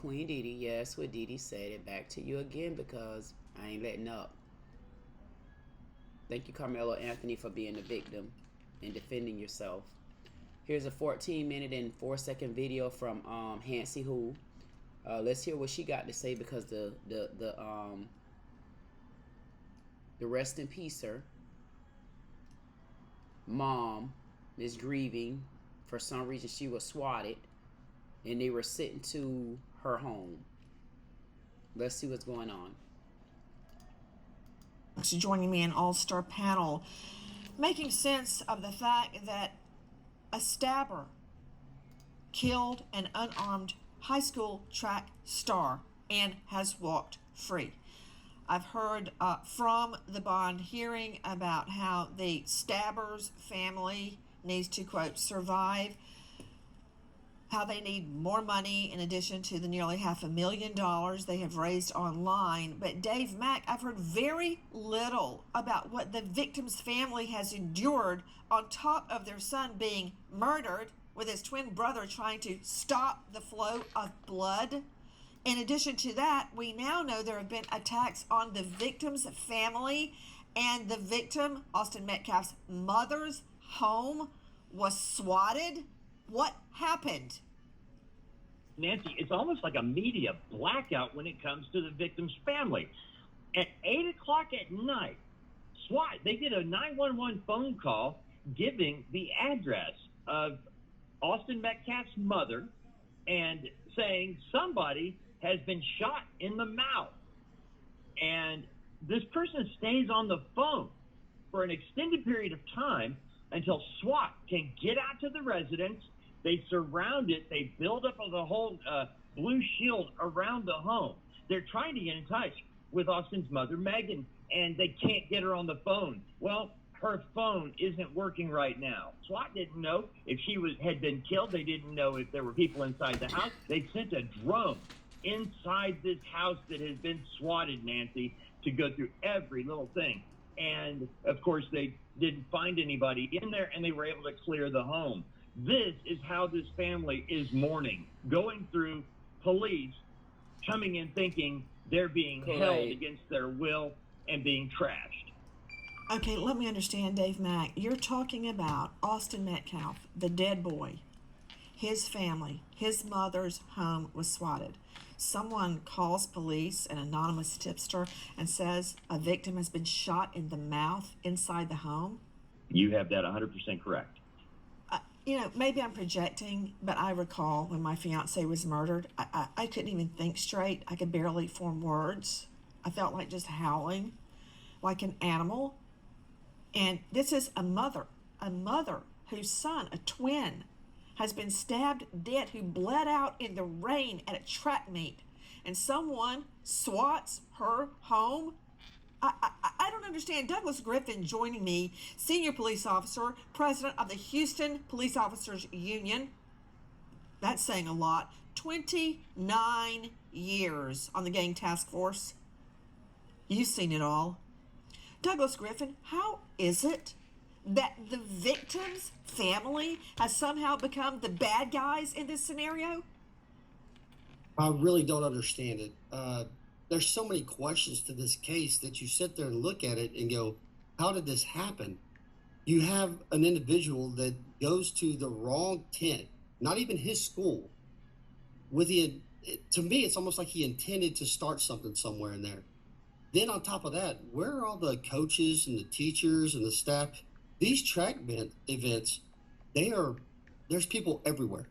Queen Dee Dee, yes, what Dee Dee said it back to you again because I ain't letting up. Thank you, Carmelo Anthony, for being the victim and defending yourself. Here's a 14-minute and 4-second video from Hansi Who. Let's hear what she got to say because the rest in peacer mom is grieving. For some reason, she was swatted, and they were sent to her home. Let's see what's going on. Joining me in all-star panel, making sense of the fact that a stabber killed an unarmed high school track star and has walked free. I've heard from the bond hearing about how the stabber's family needs to, quote, survive, how they need more money in addition to the nearly $500,000 they have raised online. But Dave Mack, I've heard very little about what the victim's family has endured on top of their son being murdered with his twin brother trying to stop the flow of blood. In addition to that, we now know there have been attacks on the victim's family, and the victim, Austin Metcalf's mother's home, was swatted. What happened? Nancy, it's almost like a media blackout when it comes to the victim's family. At 8 o'clock at night, SWAT, they did a 911 phone call giving the address of Austin Metcalf's mother and saying somebody has been shot in the mouth. And this person stays on the phone for an extended period of time until SWAT can get out to the residence. They surround it. They build up the whole blue shield around the home. They're trying to get in touch with Austin's mother, Megan, and they can't get her on the phone. Well, her phone isn't working right now. SWAT didn't know if she had been killed. They didn't know if there were people inside the house. They sent a drone inside this house that has been swatted, Nancy, to go through every little thing. And, of course, they didn't find anybody in there, and they were able to clear the home. This is how this family is mourning, going through police, coming in thinking they're being held against their will and being trashed. Okay, let me understand, Dave Mack. You're talking about Austin Metcalf, the dead boy, his family, his mother's home was swatted. Someone calls police, an anonymous tipster, and says a victim has been shot in the mouth inside the home. You have that 100% correct. Maybe I'm projecting, but I recall when my fiance was murdered, I couldn't even think straight. I could barely form words. I felt like just howling like an animal. And this is a mother whose son, a twin, has been stabbed dead, who bled out in the rain at a track meet, and someone swats her home. I don't understand. Douglas Griffin joining me, senior police officer, president of the Houston Police Officers Union. That's saying a lot. 29 years on the gang task force. You've seen it all. Douglas Griffin, how is it that the victim's family has somehow become the bad guys in this scenario? I really don't understand it. There's so many questions to this case that you sit there and look at it and go, how did this happen? You have an individual that goes to the wrong tent, not even his school, to me, it's almost like he intended to start something somewhere in there. Then on top of that, where are all the coaches and the teachers and the staff? These track events, there's people everywhere.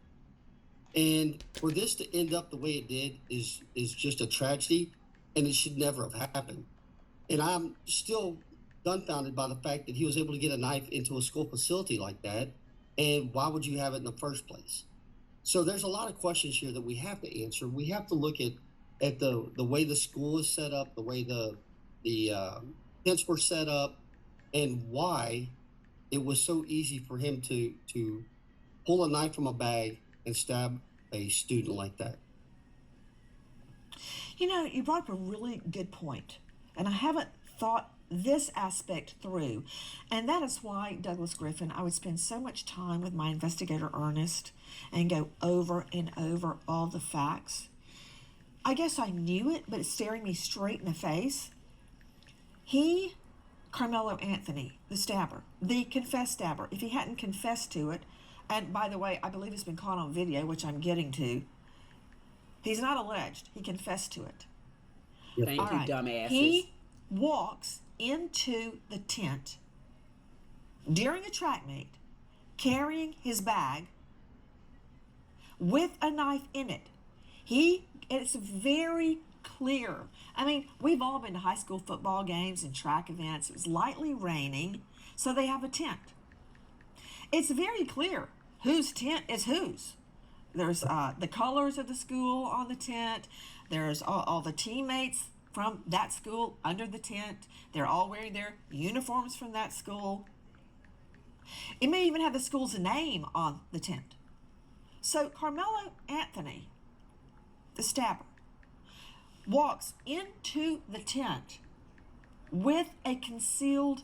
And for this to end up the way it did is just a tragedy, and it should never have happened. And I'm still dumbfounded by the fact that he was able to get a knife into a school facility like that. And why would you have it in the first place? So there's a lot of questions here that we have to answer. We have to look at the way the school is set up, the way the tents were set up, and why it was so easy for him to pull a knife from a bag and stab a student like that. You brought up a really good point, and I haven't thought this aspect through, and that is why, Douglas Griffin, I would spend so much time with my investigator Ernest and go over and over all the facts. I guess I knew it, but it's staring me straight in the face. Carmelo Anthony, the stabber, the confessed stabber, if he hadn't confessed to it, and by the way, I believe it's been caught on video, which I'm getting to, he's not alleged, he confessed to it. Thank you, dumbasses. He walks into the tent during a track meet, carrying his bag with a knife in it. It's very clear. I mean, we've all been to high school football games and track events. It was lightly raining, so they have a tent. It's very clear whose tent is whose. There's the colors of the school on the tent. There's all the teammates from that school under the tent. They're all wearing their uniforms from that school. It may even have the school's name on the tent. So Carmelo Anthony, the stabber, walks into the tent with a concealed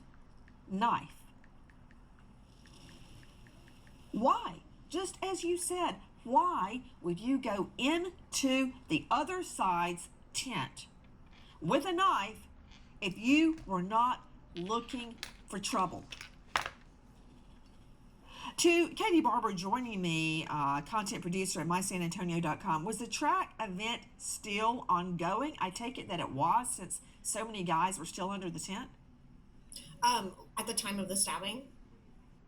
knife. Why? Just as you said, why would you go into the other side's tent with a knife if you were not looking for trouble? To Katie Barber joining me, content producer at mysanantonio.com, was the track event still ongoing? I take it that it was, since so many guys were still under the tent? At the time of the stabbing,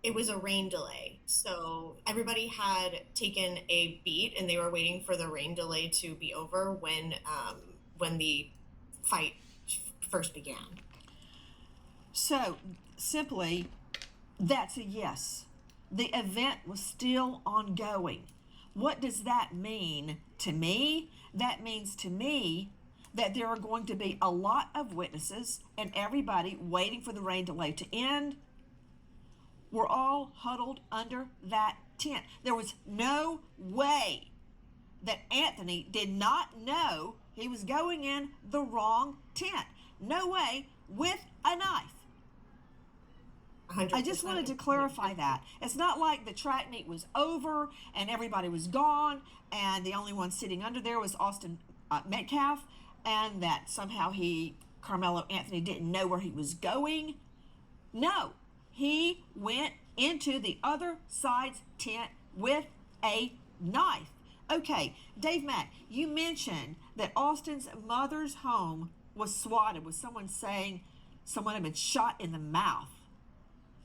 it was a rain delay. So everybody had taken a beat and they were waiting for the rain delay to be over when the fight first began. So simply, that's a yes. The event was still ongoing. What does that mean to me? That means to me that there are going to be a lot of witnesses and everybody waiting for the rain delay to end. We're all huddled under that tent. There was no way that Anthony did not know he was going in the wrong tent. No way, with a knife. 100%. I just wanted to clarify that. It's not like the track meet was over and everybody was gone and the only one sitting under there was Austin Metcalf, and that somehow Carmelo Anthony didn't know where he was going. No, he went into the other side's tent with a knife. Okay, Dave Mack, you mentioned that Austin's mother's home was swatted, with someone saying someone had been shot in the mouth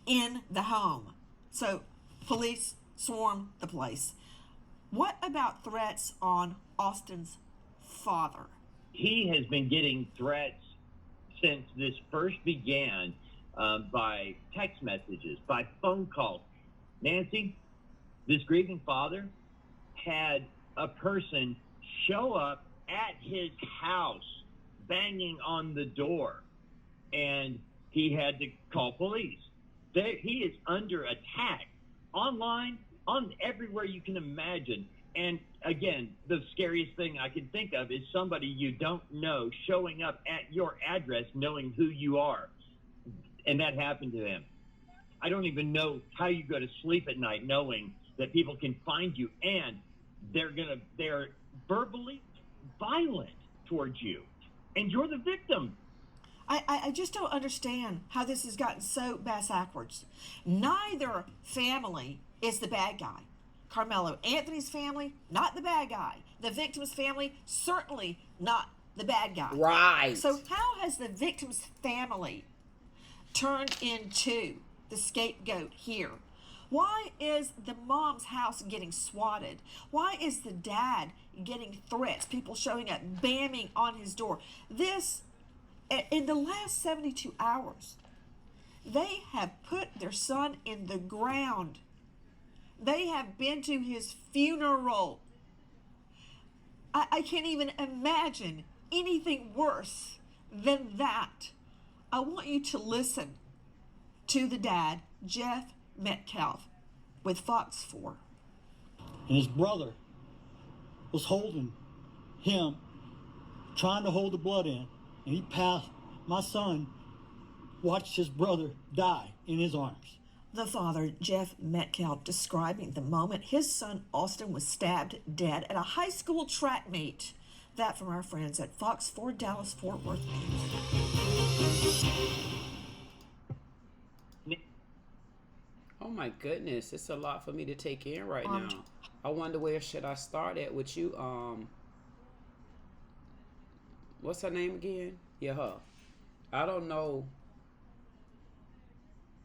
in the home. So police swarmed the place. What about threats on Austin's father? He has been getting threats since this first began, by text messages, by phone calls. Nancy, this grieving father had a person show up at his house banging on the door, and he had to call police. He is under attack online, on everywhere you can imagine. And again, the scariest thing I can think of is somebody you don't know showing up at your address knowing who you are. And that happened to him. I don't even know how you go to sleep at night knowing that people can find you and they're verbally violent towards you. And you're the victim. I just don't understand how this has gotten so backwards. Neither family is the bad guy. Carmelo Anthony's family, not the bad guy. The victim's family, certainly not the bad guy. Right. So how has the victim's family turned into the scapegoat here? Why is the mom's house getting swatted? Why is the dad getting threats? People showing up, bamming on his door. In the last 72 hours, they have put their son in the ground. They have been to his funeral. I can't even imagine anything worse than that. I want you to listen to the dad, Jeff Metcalf, with Fox 4. And his brother was holding him, trying to hold the blood in. And he passed. My son watched his brother die in his arms. The father, Jeff Metcalf, describing the moment his son Austin was stabbed dead at a high school track meet That from our friends at Fox 4 Dallas Fort Worth News. Oh my goodness, it's a lot for me to take in right now. I wonder where should I start at with you. What's her name again? Yeah, her. I don't know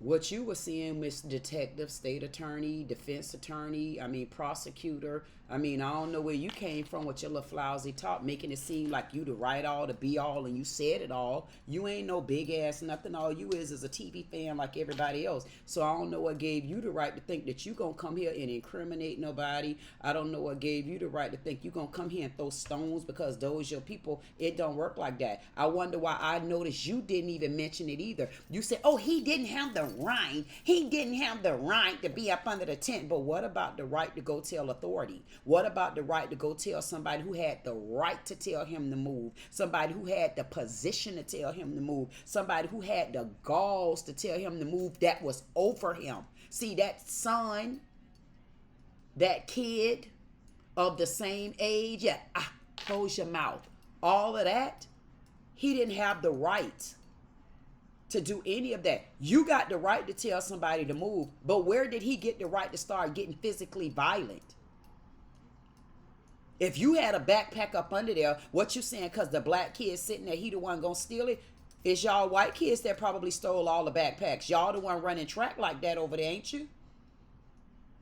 what you were seeing, Miss Detective, State Attorney, Defense Attorney, prosecutor. I don't know where you came from with your little flousy talk, making it seem like you the right all, the be all, and you said it all. You ain't no big ass nothing. All you is a TV fan like everybody else. So I don't know what gave you the right to think that you gonna come here and incriminate nobody. I don't know what gave you the right to think you gonna come here and throw stones because those your people. It don't work like that. I wonder why I noticed you didn't even mention it either. You said, oh, he didn't have the right. He didn't have the right to be up under the tent. But what about the right to go tell authority? What about the right to go tell somebody who had the right to tell him to move? Somebody who had the position to tell him to move? Somebody who had the galls to tell him to move that was over him? See, that son, that kid of the same age, close your mouth. All of that, he didn't have the right to do any of that. You got the right to tell somebody to move, but where did he get the right to start getting physically violent? If you had a backpack up under there, what you saying because the black kid sitting there, he the one gonna steal it? It's y'all white kids that probably stole all the backpacks. Y'all the one running track like that over there, ain't you?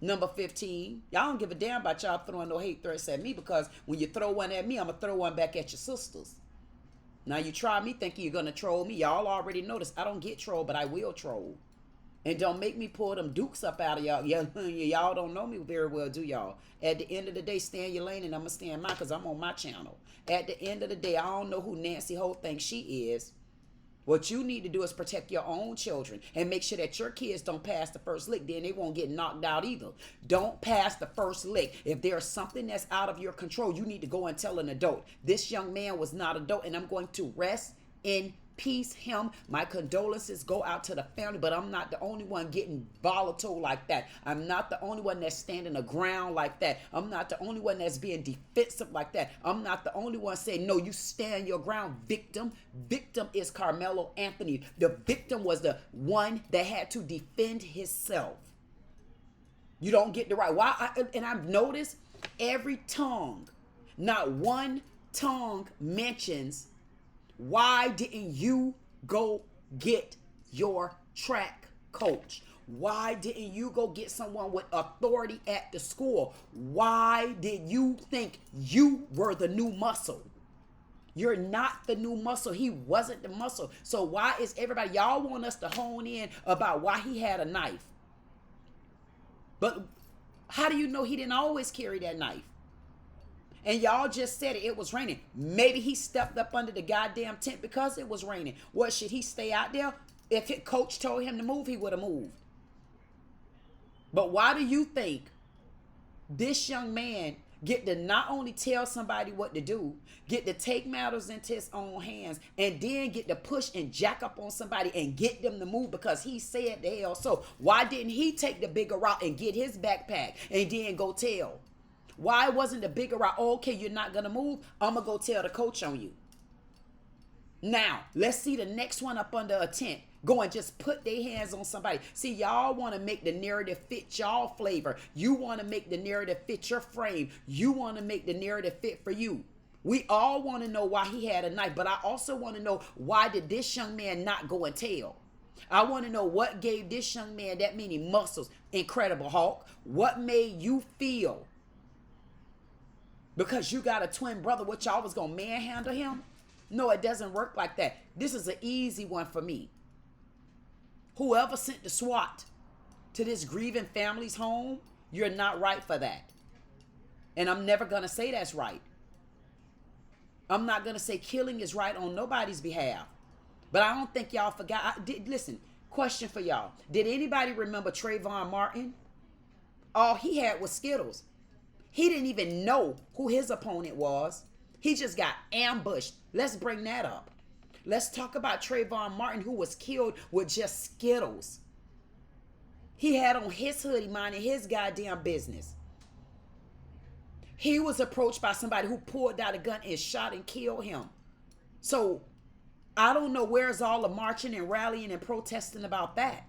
Number 15. Y'all don't give a damn about y'all throwing no hate threats at me, because when you throw one at me, I'm gonna throw one back at your sisters. Now you try me thinking you're gonna troll me. Y'all already noticed I don't get trolled, but I will troll. And don't make me pull them dukes up out of y'all. Y'all don't know me very well, do y'all? At the end of the day, stay in your lane, and I'm going to stay in mine because I'm on my channel. At the end of the day, I don't know who Nancy Holt thinks she is. What you need to do is protect your own children and make sure that your kids don't pass the first lick. Then they won't get knocked out either. Don't pass the first lick. If there's something that's out of your control, you need to go and tell an adult. This young man was not an adult, and I'm going to rest in peace him. My condolences go out to the family, but I'm not the only one getting volatile like that. I'm not the only one that's standing the ground like that. I'm not the only one that's being defensive like that. I'm not the only one saying, no, you stand your ground, victim. Victim is Carmelo Anthony. The victim was the one that had to defend himself. You don't get the right. And I've noticed every tongue, not one tongue mentions, why didn't you go get your track coach? Why didn't you go get someone with authority at the school? Why did you think you were the new muscle? You're not the new muscle. He wasn't the muscle. So why is everybody, y'all want us to hone in about why he had a knife? But how do you know he didn't always carry that knife? And y'all just said it was raining. Maybe he stepped up under the goddamn tent because it was raining. What, should he stay out there? If his coach told him to move, he would have moved. But why do you think this young man get to not only tell somebody what to do, get to take matters into his own hands, and then get to push and jack up on somebody and get them to move because he said the hell so? Why didn't he take the bigger route and get his backpack and then go tell? Why wasn't the bigger route, oh, okay, you're not going to move, I'm going to go tell the coach on you? Now, let's see the next one up under a tent. Go and just put their hands on somebody. See, y'all want to make the narrative fit y'all flavor. You want to make the narrative fit your frame. You want to make the narrative fit for you. We all want to know why he had a knife, but I also want to know, why did this young man not go and tell? I want to know what gave this young man that many muscles. Incredible Hulk. What made you feel? Because you got a twin brother, what, y'all was going to manhandle him? No, it doesn't work like that. This is an easy one for me. Whoever sent the SWAT to this grieving family's home, you're not right for that. And I'm never going to say that's right. I'm not going to say killing is right on nobody's behalf. But I don't think y'all forgot. Listen, question for y'all. Did anybody remember Trayvon Martin? All he had was Skittles. He didn't even know who his opponent was. He just got ambushed. Let's bring that up. Let's talk about Trayvon Martin, who was killed with just Skittles. He had on his hoodie minding his goddamn business. He was approached by somebody who pulled out a gun and shot and killed him. So I don't know where's all the marching and rallying and protesting about that.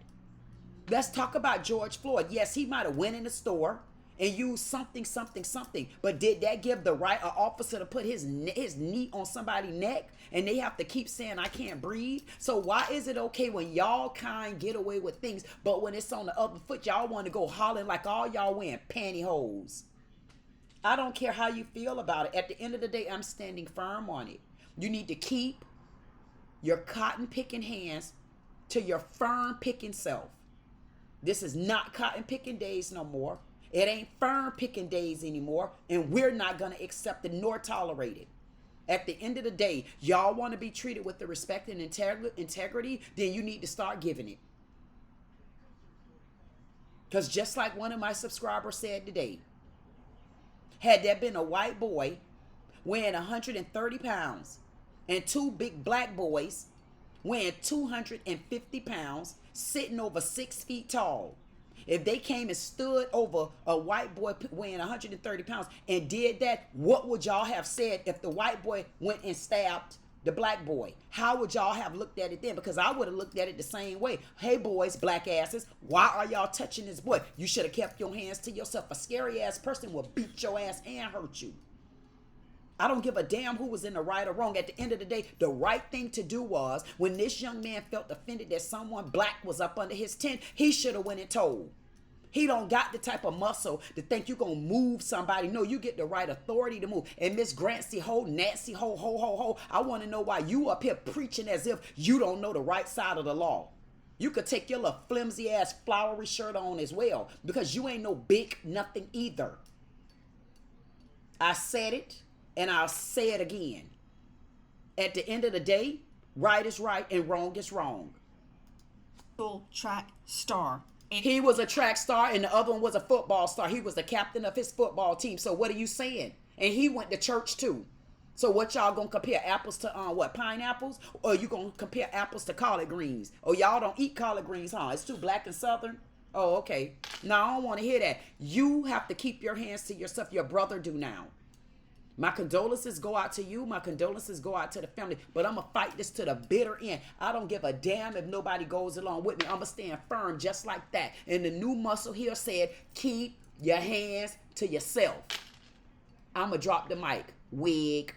Let's talk about George Floyd. Yes, he might have went in the store and used something. But did that give the right an officer to put his knee on somebody's neck and they have to keep saying, I can't breathe? So why is it okay when y'all kind get away with things, but when it's on the other foot, y'all want to go hollering like all y'all wearing pantyhose? I don't care how you feel about it. At the end of the day, I'm standing firm on it. You need to keep your cotton picking hands to your fern picking self. This is not cotton picking days no more. It ain't fern picking days anymore, and we're not going to accept it nor tolerate it. At the end of the day, y'all want to be treated with the respect and integrity, then you need to start giving it. Because just like one of my subscribers said today, had there been a white boy weighing 130 pounds and two big black boys weighing 250 pounds sitting over 6 feet tall, if they came and stood over a white boy weighing 130 pounds and did that, what would y'all have said if the white boy went and stabbed the black boy? How would y'all have looked at it then? Because I would have looked at it the same way. Hey boys, black asses, why are y'all touching this boy? You should have kept your hands to yourself. A scary ass person will beat your ass and hurt you. I don't give a damn who was in the right or wrong. At the end of the day, the right thing to do was, when this young man felt offended that someone black was up under his tent, he should have went and told. He don't got the type of muscle to think you gonna move somebody. No, you get the right authority to move. And Miss Grancy Ho, Nancy Ho, I want to know why you up here preaching as if you don't know the right side of the law. You could take your little flimsy ass flowery shirt on as well, because you ain't no big nothing either. I said it, and I'll say it again. At the end of the day, right is right and wrong is wrong. Track star. He was a track star and the other one was a football star. He was the captain of his football team. So what are you saying? And he went to church too. So what y'all gonna compare apples to what, pineapples? Or you gonna compare apples to collard greens? Or y'all don't eat collard greens, huh? It's too black and southern? Oh, okay. No, I don't want to hear that. You have to keep your hands to yourself. Your brother do now. My condolences go out to you. My condolences go out to the family. But I'm going to fight this to the bitter end. I don't give a damn if nobody goes along with me. I'm going to stand firm just like that. And the new muscle here said, keep your hands to yourself. I'm going to drop the mic. Wig.